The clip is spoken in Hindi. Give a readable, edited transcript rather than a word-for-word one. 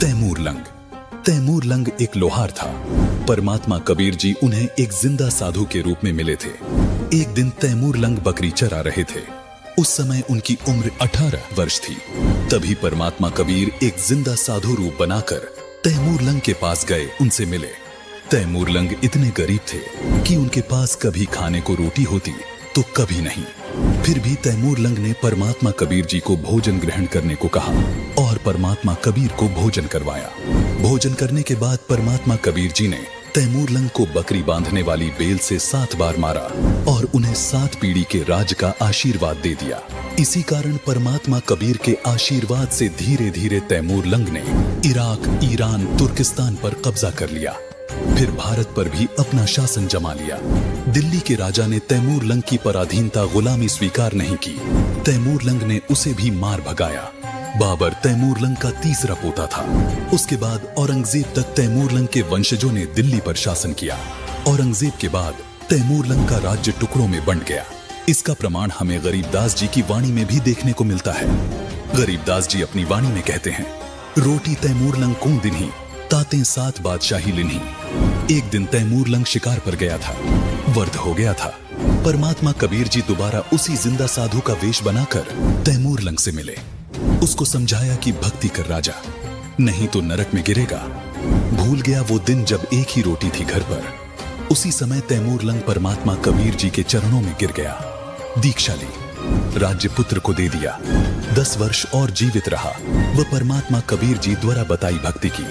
तैमूर लंग एक लोहार था। परमात्मा कबीर जी उन्हें एक जिंदा साधु के रूप में मिले थे। एक दिन तैमूर लंग बकरी चरा रहे थे। उस समय उनकी उम्र 18 वर्ष थी। तभी परमात्मा कबीर एक जिंदा साधु रूप बनाकर तैमूर लंग के पास गए, उनसे मिले। तैमूर लंग इतने गरीब थे कि उनके पास कभी खाने को रोटी होती तो कभी नहीं। फिर भी तैमूर लंग ने परमात्मा कबीर जी को भोजन ग्रहण करने को कहा और परमात्मा कबीर को भोजन करवाया। भोजन करने के बाद परमात्मा कबीर जी ने तैमूर लंग को बकरी बांधने वाली बेल से 7 बार मारा और उन्हें 7 पीढ़ी के राज का आशीर्वाद दे दिया। इसी कारण परमात्मा कबीर के आशीर्वाद से धीरे धीरे तैमूर लंग ने इराक, ईरान, तुर्किस्तान पर कब्जा कर लिया। फिर भारत पर भी अपना शासन जमा लिया। दिल्ली के राजा ने तैमूर लंग की पराधीनता, गुलामी स्वीकार नहीं की। तैमूर लंग ने उसे भी मार भगाया। बाबर तैमूर लंग का तीसरा पोता था। उसके बाद औरंगजेब तक तैमूर लंग के वंशजों ने दिल्ली पर शासन किया। औरंगजेब के बाद तैमूर लंग का राज्य टुकड़ों में बंट गया। इसका प्रमाण हमें गरीबदास जी की वाणी में भी देखने को मिलता है। गरीबदास जी अपनी वाणी में कहते हैं, रोटी तैमूर लंग कौन दिन्ही, ताते 7 बादशाही लिन्ही। एक दिन तैमूर लंग शिकार पर गया था, वर्द हो गया था। परमात्मा कबीर जी दोबारा उसी जिंदा साधु का वेश बनाकर तैमूर लंग से मिले। उसको समझाया कि भक्ति कर राजा, नहीं तो नरक में गिरेगा। भूल गया वो दिन जब एक ही रोटी थी घर पर। उसी समय तैमूर लंग परमात्मा कबीर जी के चरणों में गिर गया। दीक्षा ली, राज्य पुत्र को दे दिया। 10 वर्ष और जीवित रहा। वह परमात्मा कबीर जी द्वारा बताई भक्ति की।